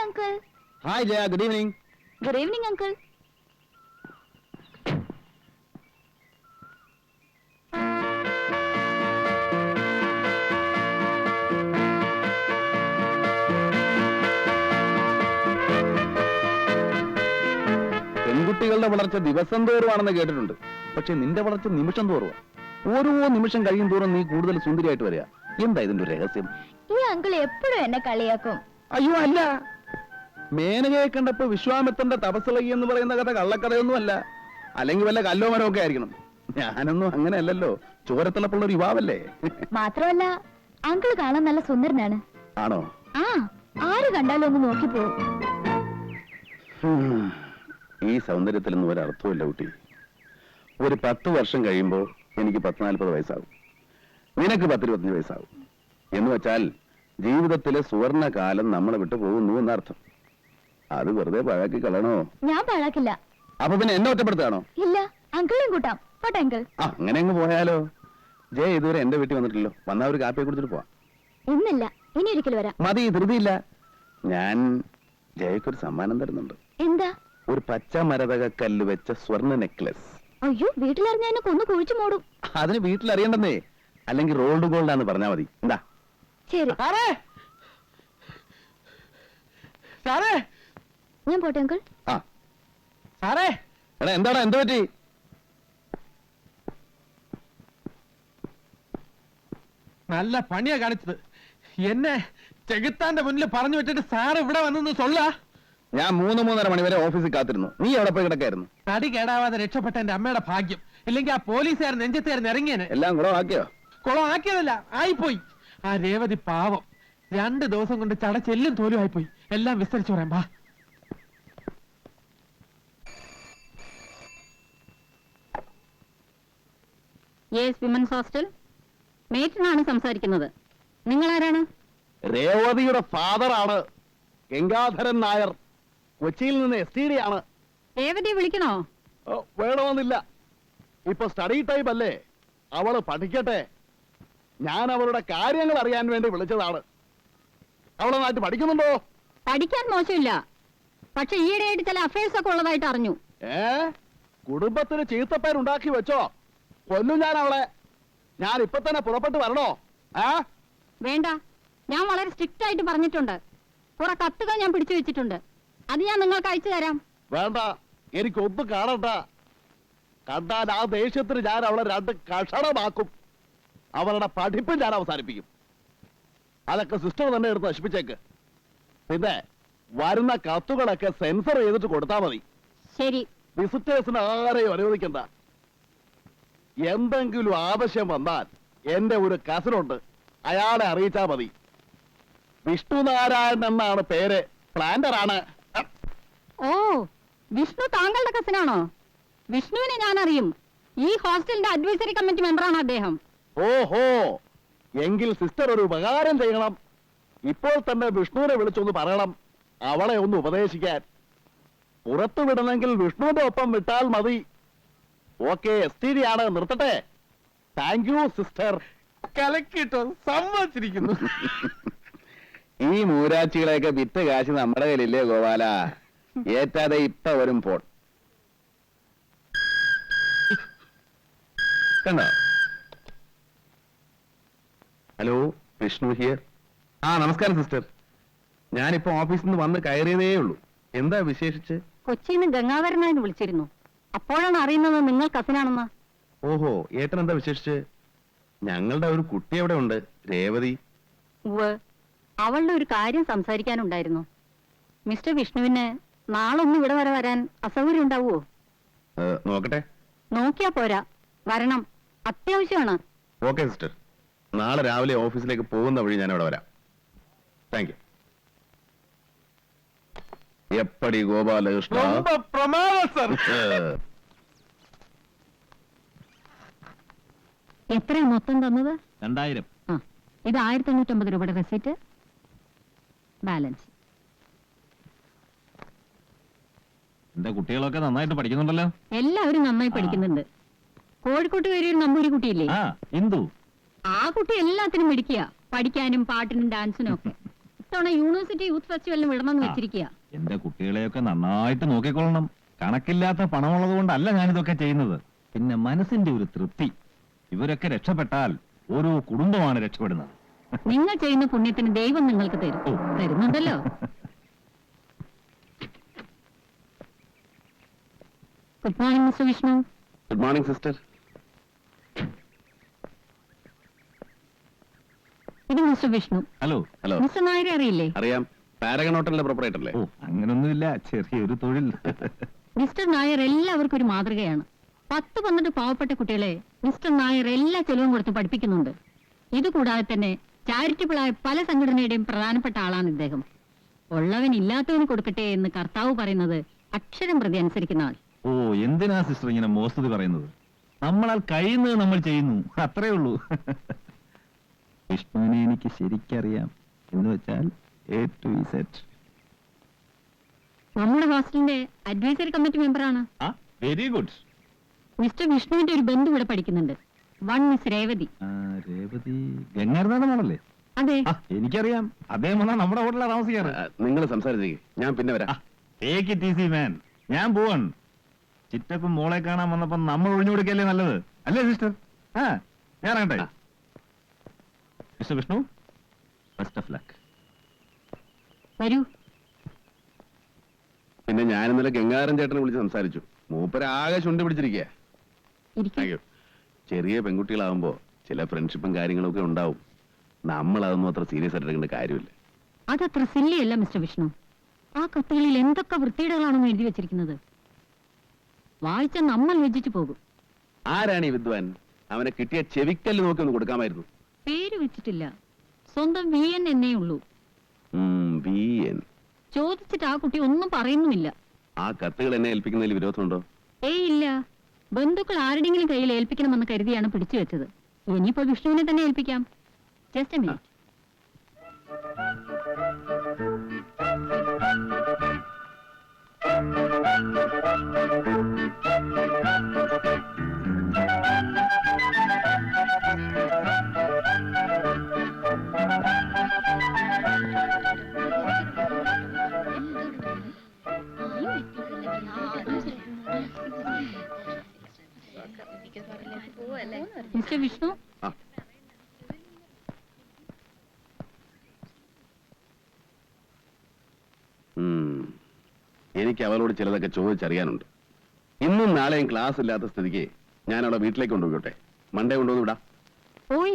uncle. Hi, Jaya. Good evening. Good evening, uncle. പെൺകുട്ടികളുടെ വളർച്ച ദിവസം തോറുവാണെന്ന് കേട്ടിട്ടുണ്ട്. പക്ഷെ നിന്റെ വളർച്ച നിമിഷം തോറുവാ. ഓരോ നിമിഷം കഴിയും തോറും നീ കൂടുതൽ സുന്ദരിയായിട്ട് വരിക. എന്താ ഇതിന്റെ ഒരു രഹസ്യം? ഈ അങ്കിൾ എപ്പോഴും എന്നെ കളിയാക്കും. അയ്യോ അല്ല, മേനകയെ കണ്ടപ്പോ വിശ്വാമിത്രന്റെ തപസ്സിളകി എന്ന് പറയുന്ന കഥ കള്ളക്കഥയൊന്നുമല്ല. അല്ലെങ്കിൽ വല്ല കല്ലോ മരമൊക്കെ ആയിരിക്കണം. ഞാനൊന്നും അങ്ങനെയല്ലല്ലോ, ചോരത്തിളപ്പുള്ള ഒരു യുവാവല്ലേ. മാത്രമല്ല അങ്കിൾ കാണാൻ നല്ല സുന്ദരനാണ്. ആണോ? ആ, ആര് കണ്ടാലും ഒന്ന് നോക്കിപ്പോ. ഈ സൗന്ദര്യത്തിലൊന്നും ഒരർത്ഥമില്ല കുട്ടി. ഒരു 10 വർഷം കഴിയുമ്പോ എനിക്ക് 40 വയസ്സാകും, നിനക്ക് 25 വയസ്സാകും. എന്ന് വെച്ചാൽ ജീവിതത്തിലെ സുവർണ കാലം നമ്മളെ വിട്ടു പോകുന്നു എന്നർത്ഥം. അത് വെറുതെ പാഴാക്കി കളയണോ? ഞാൻ പാഴാക്കില്ല. അപ്പൊ പിന്നെ എന്നെ ഒറ്റപ്പെടുത്താണോ? ഇല്ല, അങ്കിളിനും കൂട്ടാം. പോട്ടെ അങ്കിൾ. അങ്ങനെ അങ്ങ് പോയാലോ? ജയ ഇതുവരെ എന്റെ വീട്ടിൽ വന്നിട്ടില്ലോ. വന്നാ ഒരു കാപ്പിയെ കുടിച്ചിട്ട് പോവാം. ഇന്നില്ല, ഇനി ഒരിക്കൽ വരാം. മതി, ധൃതിയില്ല. ഞാൻ ജയക്കൊരു സമ്മാനം തരുന്നുണ്ട്. എന്താ? ഒരു പച്ച മരതക കല്ല് വെച്ച സ്വർണ്ണ നെക്ലസ്. അയ്യോ, വീട്ടിലറിഞ്ഞ എന്നെ കൊന്നു കുഴിച്ചു മൂടും. അതിന് വീട്ടിൽ അറിയണ്ടെന്നേ, അല്ലെങ്കിൽ റോൾഡ് ഗോൾഡ് ആന്ന് പറഞ്ഞാ മതി. എന്താ? ശരി. ഞാൻ പോട്ടെ അങ്കിൾ. ആ സാറേ, എടാ എന്താടാ, എന്ത് പറ്റി? നല്ല പണിയാ കാണിച്ചത്. എന്നെ ചെകുത്താന്റെ മുന്നിൽ പറഞ്ഞു വെച്ചിട്ട് സാറ് ഇവിടെ വന്നു സൊല്ല. ഞാൻ 3-3:30 മണി വരെ ഓഫീസിൽ കാത്തിരുന്നു. നീ എവിടെ പോയി കിടക്കായിരുന്നു? തടി കേടാവാതെ രക്ഷപ്പെട്ട എന്റെ അമ്മയുടെ ഭാഗ്യം. ഇല്ലെങ്കിൽ ആ പോലീസുകാരൻ നെഞ്ചത്തേർന്ന് ഇറങ്ങിയേനെ. എല്ലാം കൂടെ ആക്കിയോ? കുളം ആക്കിയതല്ല, ആയിപ്പോയി. ആ രേവതി പാവം 2 ദിവസം കൊണ്ട് ചടച്ചെല്ലും തോലും ആയിപ്പോയി. എല്ലാം വിസ്തരിച്ചു പറയാം. ബാ. Yes, women's hostel. മേറ്റിനാണ് സംസാരിക്കുന്നത്. നിങ്ങൾ ആരാണ്? രേവതിയുടെ ഫാദറാണ് ഗംഗാധരൻ നായർ. കൊച്ചിയിൽ നിന്ന് STD ആണ്. രേവതിയെ വിളിക്കണോ? വേണമെന്നില്ല, ഇപ്പൊ സ്റ്റഡി ടൈം അല്ലേ, അവള് പഠിക്കട്ടെ. ഞാൻ അവളുടെ കാര്യങ്ങൾ അറിയാൻ വേണ്ടി വിളിച്ചതാണ്. അവളെ നാട്ടിൽ പഠിക്കുന്നുണ്ടോ? പഠിക്കാൻ മോശമില്ല, പക്ഷെ ഈയിടെയായിട്ട് ചില അഫയേഴ്സ് ഒക്കെ ഉള്ളതായിട്ട് അറിഞ്ഞു. കുടുംബത്തിന് ചീത്തപ്പേരുണ്ടാക്കി വെച്ചോ? കൊല്ലും ഞാൻ അവളെ. ഞാൻ ഇപ്പൊ തന്നെ പുറപ്പെട്ടു വരണോ? വേണ്ട, ഞാൻ വളരെ സ്ട്രിക്റ്റ് ആയിട്ട് പറഞ്ഞിട്ടുണ്ട്. കുറെ കത്തുകൾ ഞാൻ പിടിച്ചു വെച്ചിട്ടുണ്ട്, അത് ഞാൻ നിങ്ങൾക്ക് അയച്ചു തരാം. വേണ്ട, എനിക്കൊന്നും കാണണ്ട. കണ്ടാൽ ആ ദേഷ്യത്തിന് ഞാൻ അവളെ 2 കഷണമാക്കും. അവളുടെ പഠിപ്പ് ഞാൻ അവസാനിപ്പിക്കും. അതൊക്കെ സിസ്റ്റർ തന്നെ എടുത്ത് നശിപ്പിച്ചേക്ക്. പിന്നെ വരുന്ന കത്തുകളൊക്കെ സെൻസർ ചെയ്തിട്ട് കൊടുത്താൽ മതി. ശരി. വിസിറ്റേഴ്സിന് ആരെയും അനുവദിക്കണ്ട. എന്തെങ്കിലും ആവശ്യം വന്നാൽ എന്റെ ഒരു കസിനുണ്ട്, അയാളെ അറിയിച്ചാൽ മതി. വിഷ്ണുനാരായണൻ എന്നാണ് പേര്. പ്ലാന്റർ ആണ്. ഓ, വിഷ്ണു താങ്കളുടെ കസിനാണോ? വിഷ്ണുവിനെ ഞാൻ അറിയും. ഈ ഹോസ്റ്റലിന്റെ അഡ്വൈസറി കമ്മിറ്റി മെമ്പറാണ് അദ്ദേഹം. ഓഹോ, എങ്കിൽ സിസ്റ്റർ ഒരു ഉപകാരം ചെയ്യണം. ഇപ്പോൾ തന്നെ വിഷ്ണുവിനെ വിളിച്ചൊന്ന് പറയണം, അവളെ ഒന്ന് ഉപദേശിക്കാൻ. പുറത്തു വിടണമെങ്കിൽ വിഷ്ണുവിന്റെ ഒപ്പം വിട്ടാൽ മതി. ഓക്കെ, STD ആണ്. നിർത്തട്ടെ. Thank you sister. കലക്കിട്ടോ, സമ്മതിച്ചിരിക്കുന്നു. ഈ മൂരാച്ചികളെയൊക്കെ വിറ്റ് കാശ് നമ്മുടെ കയ്യിലില്ലേ ഗോപാല? ഏറ്റാതെ ഇപ്പൊ വരും ഫോൺ. കണ്ടോ? Hello, Vishnu here. നമസ്കാരം സിസ്റ്റർ. ഞാനിപ്പോ ഓഫീസിൽ നിന്ന് വന്ന് കയറിയതേ ഉള്ളൂ. എന്താ വിശേഷിച്ച്? കൊച്ചിയിൽ നിന്ന് ഗംഗാധരനായിട്ട് വിളിച്ചിരുന്നു. അപ്പോഴാണ് അറിയുന്നത് നിങ്ങൾ കസിനാണെന്ന്. ഓഹോ, ഏട്ടൻ എന്താ വിശേഷിച്ച്? ഞങ്ങളുടെ ഒരു കുട്ടി അവിടെ ഉണ്ട്, രേവതി. അവളുടെ ഒരു കാര്യം സംസാരിക്കാനുണ്ടായിരുന്നു. മിസ്റ്റർ വിഷ്ണുവിന് നാളൊന്നും ഇവിടെ വരെ വരാൻ അസൗകര്യം ഉണ്ടാവുമോ? നോക്കട്ടെ. നോക്കിയാ പോരാ, വരണം, അത്യാവശ്യമാണ്. ഓക്കെ സിസ്റ്റർ, നാളെ രാവിലെ ഓഫീസിലേക്ക് പോകുന്ന വഴി ഞാൻ അവിടെ വരാം. Thank you. എപ്പടി ഗോപാലകൃഷ്ണ. എത്രയാ മൊത്തം തന്നത്? 2000. ഇത് 1950 രൂപയുടെ റെസിറ്റ്, ബാലൻസ്. എന്റെ കുട്ടികളൊക്കെ നന്നായിട്ട് പഠിക്കുന്നുണ്ടല്ലോ. എല്ലാവരും നന്നായി പഠിക്കുന്നുണ്ട്. കോഴിക്കോട്ട് കയറിയ ഒരു നമ്പൂരി കുട്ടിയില്ലേ, ഇന്ദു, ആ കുട്ടി എല്ലാത്തിനും മിടിക്കുക, പഠിക്കാനും പാട്ടിനും ഡാൻസിനും ഒക്കെ. ഇത്തവണ യൂണിവേഴ്സിറ്റി യൂത്ത് ഫെസ്റ്റിവലിന് വിടണമെന്ന് വെച്ചിരിക്കുക. എന്റെ കുട്ടികളെയൊക്കെ നന്നായിട്ട് നോക്കിക്കൊള്ളണം. കണക്കില്ലാത്ത പണമുള്ളത് കൊണ്ടല്ല ഞാനിതൊക്കെ ചെയ്യുന്നത്. പിന്നെ മനസ്സിന്റെ ഒരു തൃപ്തി. ഇവരൊക്കെ രക്ഷപ്പെട്ടാൽ ഓരോ കുടുംബമാണ് രക്ഷപ്പെടുന്നത്. നിങ്ങൾ ചെയ്യുന്ന പുണ്യത്തിന് ദൈവം നിങ്ങൾക്ക് തരും. ഓ. തരുന്നുണ്ടല്ലോ. Good morning mister Vishnu. Good morning sister. ഇത് mister Vishnu. Hello. Hello. Mister നായരെ അറിയില്ലേ? അറിയാം, പാരഗൺ ഹോട്ടലിന്റെ പ്രൊപ്പറേറ്റർ അല്ലേ? ഓ, അങ്ങനൊന്നുമില്ല, ചെറിയൊരു തൊഴിൽ. മിസ്റ്റർ നായർ എല്ലാവർക്കും ഒരു മാതൃകയാണ്. 10-12 പാവപ്പെട്ട കുട്ടികളെ മിസ്റ്റർ നായർ എല്ലാ ചെലവും കൊടുത്ത് പഠിപ്പിക്കുന്നുണ്ട്. ഇതുകൂടാതെ തന്നെ ചാരിറ്റബിളായ പല സംഘടനയുടെയും പ്രധാനപ്പെട്ട ആളാണ് ഇദ്ദേഹം. ഉള്ളവൻ ഇല്ലാത്തവന് കൊടുക്കട്ടെ എന്ന് കർത്താവ് പറയുന്നത് അക്ഷരം പ്രതി അനുസരിക്കുന്ന ആൾ. ഓ, എന്തിനാ സിസ്റ്റർ ഇങ്ങനെ മോസ്തുതി പറയുന്നത്? നമ്മളാൽ കഴിയുന്നത് നമ്മൾ ചെയ്യുന്നു, അത്രേ ഉള്ളൂ. വിഷ്ണുവിനെ എനിക്ക് ശരിക്കറിയാം. എന്ന് വെച്ചാൽ A to Z. നമ്മുടെ ഹോസ്റ്റലിന്റെ അഡ്വൈസറി കമ്മിറ്റി മെമ്പറാണ്. Very good. മിസ്റ്റർ വിഷ്ണുവിന്റെ ഒരു ബന്ധു ഇവിടെ പഠിക്കുന്നുണ്ട്. മിസ് രേവതി. രേവതി ഗംഗാരനാഥനാണല്ലേ? അതെ. എനിക്കറിയാം, അദ്ദേഹം വന്നാ നമ്മുടെ ഹോട്ടലിലാണ് താമസിക്കാറ്. നിങ്ങൾ സംസാരിച്ചേ, ഞാൻ പിന്നെ വരാം. Take it easy man. ഞാൻ പോവാൻ. ചിറ്റപ്പം മോളെ കാണാൻ വന്നപ്പോ നമ്മൾ ഒഴിഞ്ഞു കൊടുക്കല്ലേ നല്ലത്, അല്ലേ സിസ്റ്റർ? ഞാൻ ഇറങ്ങട്ടെ. Mister Vishnu, best of luck. വരൂ. പിന്നെ ഞാൻ ഇന്നലെ ഗംഗാരൻ ചേട്ടനെ വിളിച്ച് സംസാരിച്ചു. മൂപ്പര് ആകെ ചുണ്ടി പിടിച്ചിരിക്കുക. ഇരിക്കൂ. ചെറിയ പെൺകുട്ടികളാവുമ്പോ ചില ഫ്രണ്ട്ഷിപ്പും കാര്യങ്ങളൊക്കെ ഉണ്ടാവും. നമ്മൾ അതൊന്നും അത്ര സീരിയസ് ആയിട്ട് എടുക്കേണ്ട കാര്യമില്ല. അതത്ര സില്ലിയല്ല മിസ്റ്റർ വിഷ്ണു. ആ കത്തുകളിൽ എന്തൊക്കെ വൃത്തിയിടകളാണെന്ന് എഴുതി വെച്ചിരിക്കുന്നത്. വായിച്ച നമ്മൾ വെച്ചിട്ട് പോകും. ആരാണ് ഈ വിദ്വാൻ? അവനെ കിട്ടിയ ചെവിക്കല്ല് നോക്കി ഒന്ന് കൊടുക്കാമായിരുന്നു. പേര് വെച്ചിട്ടില്ല, സ്വന്തം VN എന്നേ ഉള്ളൂ. VN. ചോദിച്ചിട്ട് ആ കുട്ടി ഒന്നും പറയുന്നുമില്ല. ആ കത്തുകൾ എന്നെ ഏൽപ്പിക്കുന്നതിൽ വിരോധമുണ്ടോ? ഏയ് ഇല്ല. ബന്ധുക്കൾ ആരുടെങ്കിലും കയ്യിൽ ഏൽപ്പിക്കണമെന്ന് കരുതിയാണ് പിടിച്ചു വെച്ചത്. ഇനിയിപ്പോ വിഷ്ണുവിനെ തന്നെ ഏൽപ്പിക്കാം. Just a minute. Mister Vishnu, ആ. എനിക്ക് അവളോട് ചിലതൊക്കെ ചോദിച്ചറിയാനുണ്ട്. ഇന്നും നാളെയും ക്ലാസ് ഇല്ലാത്ത സ്ഥിതിക്ക് ഞാൻ അവളെ വീട്ടിലേക്ക് കൊണ്ടുപോയിക്കോട്ടെ? മൺഡേ കൊണ്ടുവന്ന് വിടാം. പോയി